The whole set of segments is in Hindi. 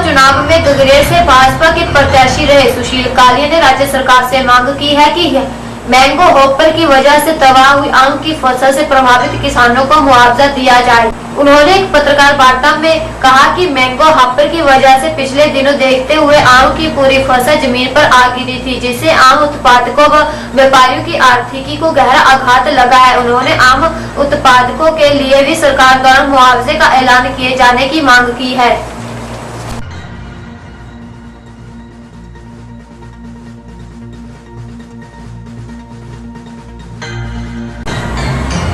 चुनाव में गगरेट से भाजपा के प्रत्याशी रहे सुशील कालिया ने राज्य सरकार से मांग की है कि मैंगो हॉपर की वजह से तबाह हुई आम की फसल से प्रभावित किसानों को मुआवजा दिया जाए। उन्होंने एक पत्रकार वार्ता में कहा कि मैंगो हॉपर की वजह से पिछले दिनों देखते हुए आम की पूरी फसल जमीन पर आ गिरी थी, जिससे आम उत्पादकों व व्यापारियों की आर्थिकी को गहरा आघात लगा है। उन्होंने आम उत्पादकों के लिए भी सरकार द्वारा मुआवजे का ऐलान किए जाने की मांग की है।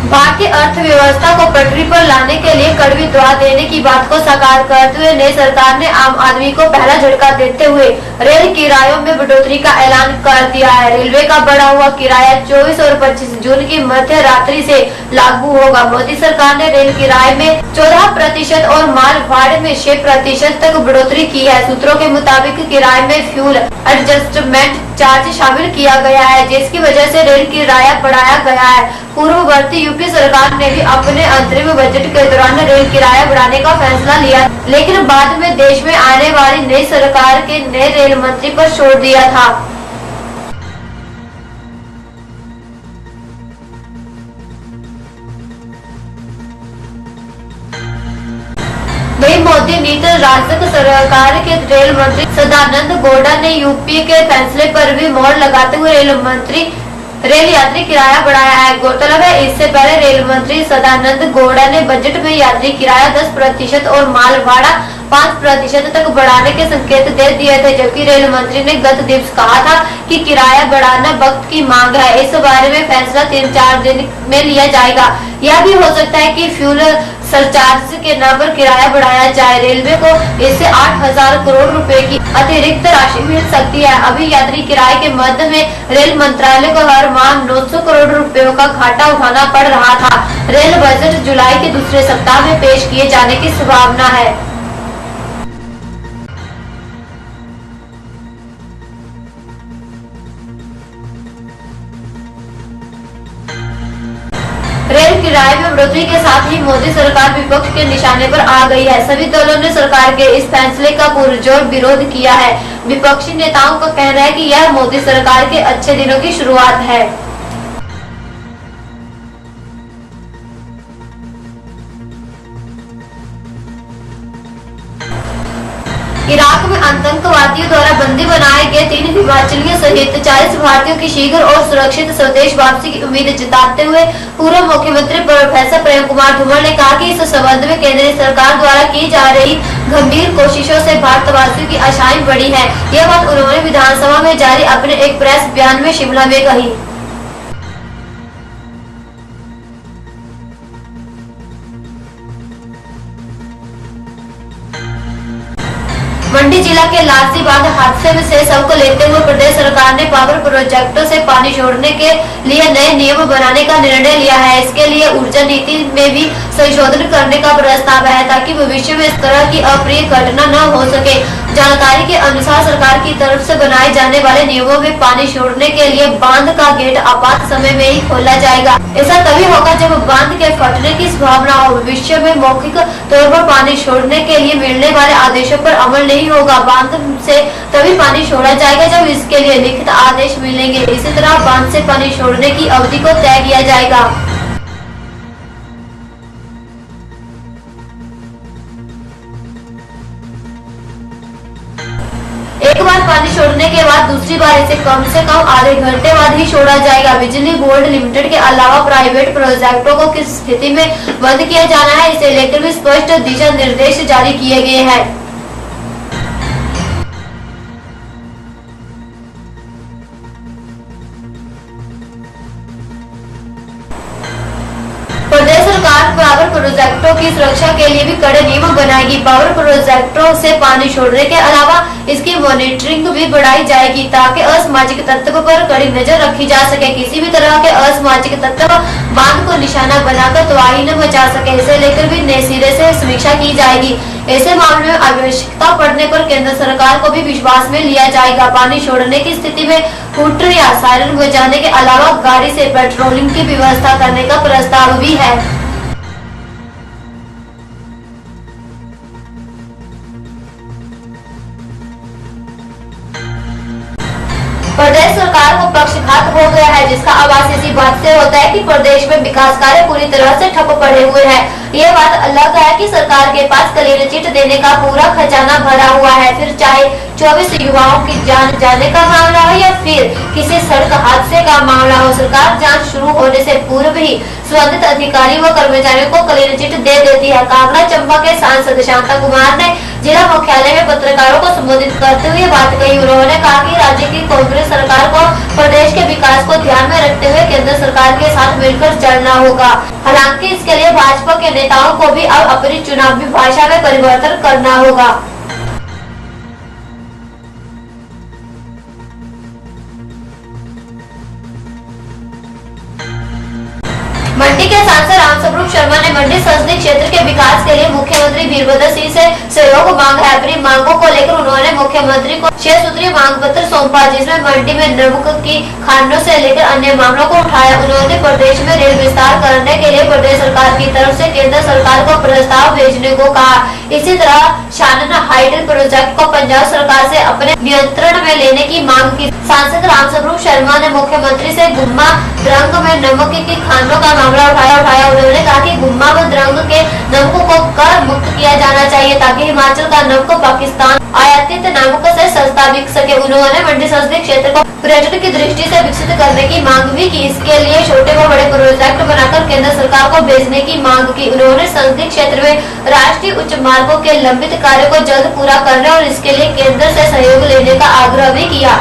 भारतीय अर्थव्यवस्था को पटरी पर लाने के लिए कड़वी दवा देने की बात को साकार करते हुए नई सरकार ने आम आदमी को पहला झटका देते हुए रेल किरायों में बढ़ोतरी का ऐलान कर दिया है। रेलवे का बढ़ा हुआ किराया 24 और 25 जून की मध्य रात्रि से लागू होगा। मोदी सरकार ने रेल किराए में 14% और माल भाड़े में 6% तक बढ़ोतरी की है। सूत्रों के मुताबिक किराए में फ्यूल एडजस्टमेंट चार्ज शामिल किया गया है, जिसकी वजह से रेल किराया बढ़ाया गया है। पूर्ववर्ती यूपी सरकार ने भी अपने अंतरिम बजट के दौरान रेल किराया बढ़ाने का फैसला लिया, लेकिन बाद में देश में आने वाली नई सरकार के नए रेल मंत्री पर छोड़ दिया था। वही मोदी नीति राजक सरकार के रेल मंत्री सदानंद गौड़ा ने यूपी के फैसले पर भी मोहर लगाते हुए रेल यात्री किराया बढ़ाया है। गौरतलब है, इससे पहले रेल मंत्री सदानंद गौड़ा ने बजट में यात्री किराया 10% और माल भाड़ा 5% तक बढ़ाने के संकेत दे दिए थे, जबकि रेल मंत्री ने गत दिवस कहा था कि किराया बढ़ाना वक्त की मांग है। इस बारे में फैसला 3-4 दिन में लिया जाएगा। यह भी हो सकता है कि फ्यूल सरचार्ज के नाम पर किराया बढ़ाया जाए। रेलवे को इससे 8,000 करोड़ रुपए की अतिरिक्त राशि मिल सकती है। अभी यात्री किराए के मद में रेल मंत्रालय को हर माह 900 करोड़ रुपयों का घाटा उठाना पड़ रहा था। रेल बजट जुलाई के दूसरे सप्ताह में पेश किए जाने की संभावना है। रेल किराए में बढ़ोतरी के साथ ही मोदी सरकार विपक्ष के निशाने पर आ गई है। सभी दलों ने सरकार के इस फैसले का पुरजोर विरोध किया है। विपक्षी नेताओं का कहना है कि यह मोदी सरकार के अच्छे दिनों की शुरुआत है। इराक में आतंकवादियों द्वारा बंदी बनाए गए 3 हिमाचलियों सहित 40 भारतीयों की शीघ्र और सुरक्षित स्वदेश वापसी की उम्मीद जताते हुए पूर्व मुख्यमंत्री प्रोफेसर प्रेम कुमार धूमल ने कहा कि इस संबंध में केंद्र सरकार द्वारा की जा रही गंभीर कोशिशों से भारतवासियों की आशाएं बढ़ी है। यह बात उन्होंने विधानसभा में जारी अपने एक प्रेस बयान में शिमला में कही। मंडी जिला के लालसी बांध हादसे में से शव को लेते हुए प्रदेश सरकार ने पावर प्रोजेक्टों से पानी छोड़ने के लिए नए नियम बनाने का निर्णय लिया है। इसके लिए ऊर्जा नीति में भी संशोधन करने का प्रस्ताव है, ताकि भविष्य में इस तरह की अप्रिय घटना न हो सके। जानकारी के अनुसार सरकार की तरफ से बनाए जाने वाले नियमों में पानी छोड़ने के लिए बांध का गेट आपात समय में ही खोला जाएगा। ऐसा तभी होगा जब बांध के फटने की संभावना हो। भविष्य में मौखिक तौर पर पानी छोड़ने के लिए मिलने वाले आदेशों पर अमल नहीं होगा। बांध से तभी पानी छोड़ा जाएगा जब इसके लिए लिखित आदेश मिलेंगे। इसी तरह बांध से पानी छोड़ने की अवधि को तय किया जाएगा। एक बार पानी छोड़ने के बाद दूसरी बार इसे कम से कम आधे घंटे बाद ही छोड़ा जाएगा। बिजली बोर्ड लिमिटेड के अलावा प्राइवेट प्रोजेक्टों को किस स्थिति में बंद किया जाना है, इसे लेकर भी स्पष्ट दिशा निर्देश जारी किए गए हैं। प्रदेश सरकार पावर प्रोजेक्टों की सुरक्षा के लिए भी कड़े नियम बनाएगी। पावर प्रोजेक्टों से पानी छोड़ने के अलावा इसकी मॉनिटरिंग भी बढ़ाई जाएगी, ताकि असामाजिक तत्व पर कड़ी नजर रखी जा सके। किसी भी तरह के असामाजिक तत्व बांध को निशाना बनाकर तबाही न मचा सके, इसे लेकर भी नए सिरे से समीक्षा की जाएगी। ऐसे मामले में आवश्यकता पड़ने पर केंद्र सरकार को भी विश्वास में लिया जाएगा। पानी छोड़ने की स्थिति में हूटर या सायरन बजाने के अलावा गाड़ी से पेट्रोलिंग की व्यवस्था करने का प्रस्ताव भी है। जिसका आभास इसी बात से होता है कि प्रदेश में विकास कार्य पूरी तरह से ठप पड़े हुए हैं। ये बात अलग है कि सरकार के पास क्लीन चिट देने का पूरा खजाना भरा हुआ है, फिर चाहे 24 युवाओं की जान जाने का मामला हो या फिर किसी सड़क हादसे का मामला हो। सरकार जांच शुरू होने से पूर्व ही संबंधित अधिकारी व कर्मचारियों को क्लीन चिट दे देती है। कांगड़ा चंबा के सांसद शांता कुमार ने जिला मुख्यालय में पत्रकारों को संबोधित करते हुए बात कही। उन्होंने कहा कि राज्य की कांग्रेस सरकार को प्रदेश के विकास को ध्यान में रखते हुए केंद्र सरकार के साथ मिलकर चलना होगा। हालांकि इसके लिए भाजपा के नेताओं को भी अब अपनी चुनावी भाषा में परिवर्तन करना होगा। मंडी के सांसद रामस्वरूप शर्मा ने मंडी संसदीय क्षेत्र के विकास के लिए मुख्यमंत्री वीरभद्र सिंह से सहयोग मांगा है। अपनी मांगों को लेकर उन्होंने मुख्यमंत्री को 6 सूत्रीय मांग पत्र सौंपा, जिसमें मंडी में नमक की खानों से लेकर अन्य मामलों को उठाया। उन्होंने प्रदेश में रेल विस्तार करने के लिए प्रदेश सरकार की तरफ से केंद्र सरकार को प्रस्ताव भेजने को कहा। इसी तरह शानन हाइडल प्रोजेक्ट को पंजाब सरकार से अपने नियंत्रण में लेने की मांग की। सांसद रामस्वरूप शर्मा ने मुख्यमंत्री से गुम्मा द्रंग में नमक की खानों का मामला उठाया। उन्होंने कहा कि गुम्मा व द्रंग के नमक को कर मुक्त किया जाना चाहिए ताकि हिमाचल का नमक पाकिस्तान आयातित नमक से सस्ता बिक सके। उन्होंने मंडी संसदीय क्षेत्र को पर्यटन की दृष्टि से विकसित करने की मांग भी की। इसके लिए छोटे व बड़े प्रोजेक्ट बनाकर केंद्र सरकार को भेजने की मांग की। उन्होंने संसदीय क्षेत्र में राष्ट्रीय उच्च मार्गों के लंबित कार्य को जल्द पूरा करने और इसके लिए केंद्र से सहयोग लेने का आग्रह भी किया।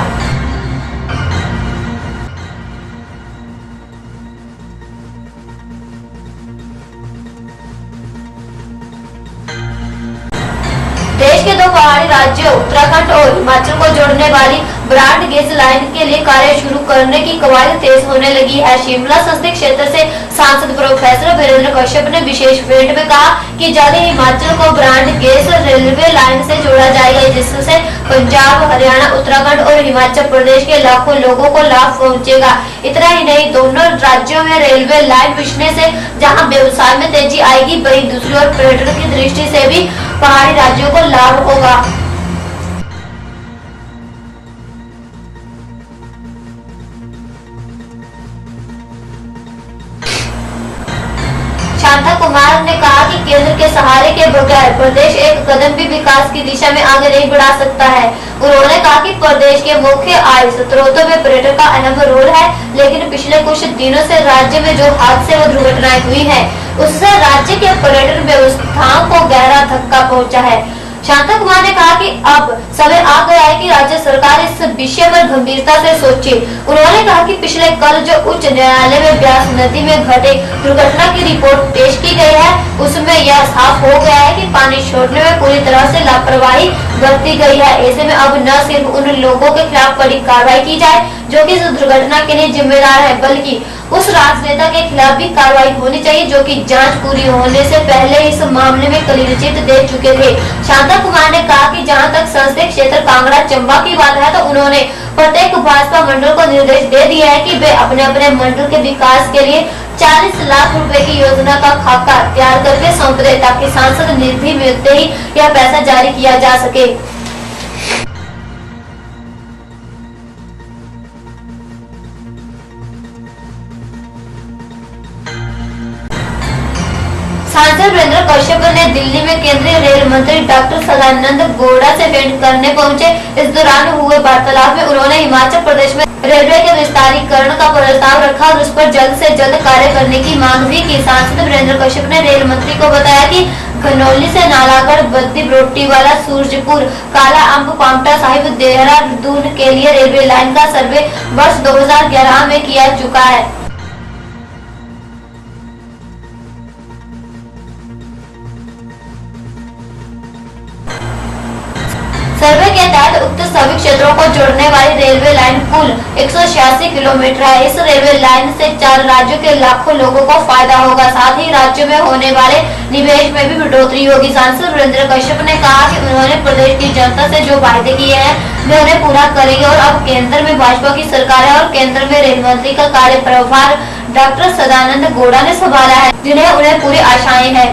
देश के 2 पहाड़ी राज्यों उत्तराखंड और हिमाचल को जोड़ने वाली ब्रॉड गेज लाइन के लिए कार्य शुरू करने की कवायद तेज होने लगी है। शिमला संसदीय क्षेत्र से सांसद प्रोफेसर वीरेंद्र कश्यप ने विशेष भेंट में कहा कि जल्द ही हिमाचल को ब्रॉड गेज रेलवे लाइन से जोड़ा जाएगा, जिससे पंजाब, हरियाणा, उत्तराखंड और हिमाचल प्रदेश के लाखों लोगों को लाभ पहुंचेगा। इतना ही नहीं, दोनों राज्यों में रेलवे लाइन बिछने से जहां व्यवसाय में तेजी आएगी, वहीं दूसरी ओर पर्यटन की दृष्टि से भी पहाड़ी राज्यों को लाभ होगा। शांता कुमार ने कहा कि केंद्र के सहारे के बगैर प्रदेश एक कदम भी विकास की दिशा में आगे नहीं बढ़ा सकता है। उन्होंने कहा कि प्रदेश के मुख्य आय स्रोतों में पर्यटन का अहम रोल है, लेकिन पिछले कुछ दिनों से राज्य में जो हादसे व दुर्घटनाएं हुई हैं, उससे राज्य के पर्यटन व्यवस्थाओं को गहरा धक्का पहुंचा है। शांता कुमार ने कहा कि अब समय आ गया है कि राज्य सरकार इस विषय पर गंभीरता से सोचे। उन्होंने कहा कि पिछले कल जो उच्च न्यायालय में ब्यास नदी में घटे दुर्घटना की रिपोर्ट पेश की गई है, उसमें यह साफ हो गया है कि पानी छोड़ने में पूरी तरह से लापरवाही बरती गई है। ऐसे में अब न सिर्फ उन लोगों के खिलाफ कड़ी कार्रवाई की जाए जो कि इस दुर्घटना के लिए जिम्मेदार है, बल्कि उस राजनेता के खिलाफ भी कार्रवाई होनी चाहिए जो कि जांच पूरी होने से पहले इस मामले में क्लीन चिट दे चुके थे। शांता कुमार ने कहा कि जहां तक संसदीय क्षेत्र कांगड़ा चंबा की बात है, तो उन्होंने प्रत्येक भाजपा मंडल को निर्देश दे दिया है कि वे अपने अपने मंडल के विकास के लिए 40 लाख रुपए की योजना का खाका तैयार करके सौंप दे, ताकि सांसद निधि मिलते ही यह पैसा जारी किया जा सके। सांसद वीरेंद्र कश्यप ने दिल्ली में केंद्रीय रेल मंत्री डॉक्टर सदानंद गौड़ा से भेंट करने पहुंचे। इस दौरान हुए वार्तालाप में उन्होंने हिमाचल प्रदेश में रेलवे के विस्तारीकरण का प्रस्ताव रखा और उस पर जल्द से जल्द कार्य करने की मांग भी की। सांसद वीरेंद्र कश्यप ने रेल मंत्री को बताया कि घनौली से नालागढ़, बद्दी, बरोटीवाला, सूरजपुर, काला अम्ब, पांवटा साहिब, देहरादून के लिए रेलवे लाइन का सर्वे वर्ष 2011 में किया चुका है। सर्वे के तहत उक्त सभी क्षेत्रों को जोड़ने वाली रेलवे लाइन कुल 186 किलोमीटर है। इस रेलवे लाइन से 4 राज्यों के लाखों लोगों को फायदा होगा, साथ ही राज्यों में होने वाले निवेश में भी बढ़ोतरी होगी। सांसद वीरेंद्र कश्यप ने कहा कि उन्होंने प्रदेश की जनता से जो वायदे किए हैं वे उन्हें पूरा करेंगे और अब केंद्र में भाजपा की सरकार है और केंद्र में रेल मंत्री का कार्य प्रभार डॉक्टर सदानंद गौड़ा ने संभाला है, जिन्हें उन्हें पूरी आशाएं हैं।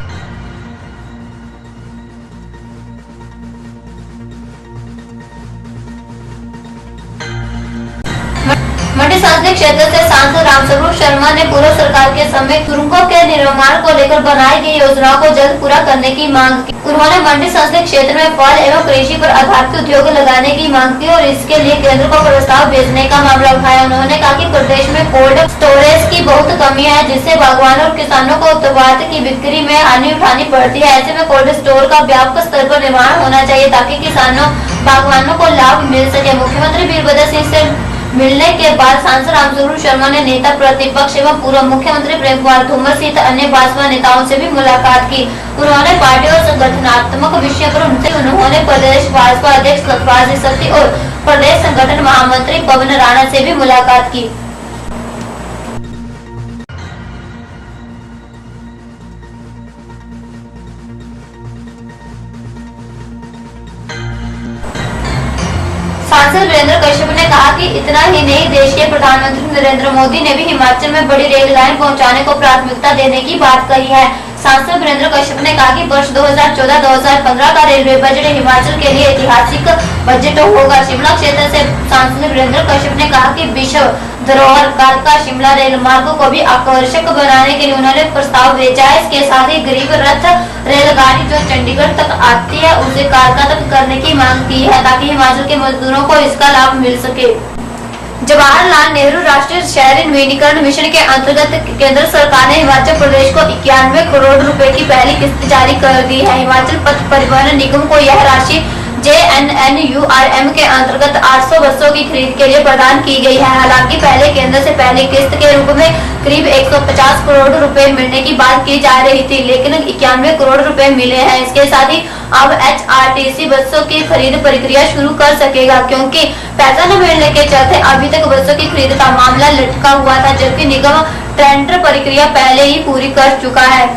मंडी संसदीय क्षेत्र से सांसद रामस्वरूप शर्मा ने पूर्व सरकार के समय सुरंगों के निर्माण को लेकर बनाई गई योजनाओं को जल्द पूरा करने की मांग की। उन्होंने मंडी संसदीय क्षेत्र में फल एवं कृषि पर आधारित उद्योग लगाने की मांग की और इसके लिए केंद्र को प्रस्ताव भेजने का मामला उठाया। उन्होंने कहा कि प्रदेश में कोल्ड स्टोरेज की बहुत कमी है, जिससे बागवानों और किसानों को उत्पाद की बिक्री में हानि उठानी पड़ती है। ऐसे में कोल्ड स्टोर का व्यापक स्तर पर निर्माण होना चाहिए ताकि किसानों बागवानों को लाभ मिल सके। मुख्यमंत्री वीरभद्र सिंह से मिलने के बाद सांसद रामस्वरूप शर्मा ने नेता प्रतिपक्ष एवं पूर्व मुख्यमंत्री प्रेम कुमार धूमल सहित अन्य भाजपा नेताओं से भी मुलाकात की। उन्होंने पार्टी और संगठनात्मक विषय पर उन्होंने प्रदेश भाजपा अध्यक्ष सतपाल सत्ती और प्रदेश संगठन महामंत्री पवन राणा से भी मुलाकात की। सांसद वीरेंद्र कश्यप ने कहा कि इतना ही नहीं, देश के प्रधानमंत्री नरेंद्र मोदी ने भी हिमाचल में बड़ी रेल लाइन पहुंचाने को प्राथमिकता देने की बात कही है। सांसद वीरेंद्र कश्यप ने कहा कि वर्ष 2014-2015 का रेलवे बजट हिमाचल के लिए ऐतिहासिक बजट होगा। शिमला क्षेत्र से सांसद वीरेंद्र कश्यप ने कहा कि विश्व धरोहर कालका शिमला रेल मार्ग को भी आकर्षक बनाने के लिए उन्होंने प्रस्ताव भेजा है। इसके साथ ही गरीब रथ रेलगाड़ी जो चंडीगढ़ तक आती है उसे कालका तक करने की मांग की है ताकि हिमाचल के मजदूरों को इसका लाभ मिल सके। जवाहरलाल नेहरू राष्ट्रीय शहरी नवीनीकरण मिशन के अंतर्गत केंद्र सरकार ने हिमाचल प्रदेश को 91 करोड़ रुपए की पहली किस्त जारी कर दी है। हिमाचल पथ परिवहन निगम को यह राशि JNNURM के अंतर्गत 800 बसों की खरीद के लिए प्रदान की गई है। हालांकि पहले केंद्र से पहली किस्त के रूप में करीब 150 करोड़ रुपए मिलने की बात की जा रही थी, लेकिन 91 करोड़ रुपए मिले हैं। इसके साथ ही अब HRTC बसों की खरीद प्रक्रिया शुरू कर सकेगा, क्योंकि पैसा न मिलने के चलते अभी तक बसों की खरीद का मामला लटका हुआ था, जबकि निगम टेंडर प्रक्रिया पहले ही पूरी कर चुका है।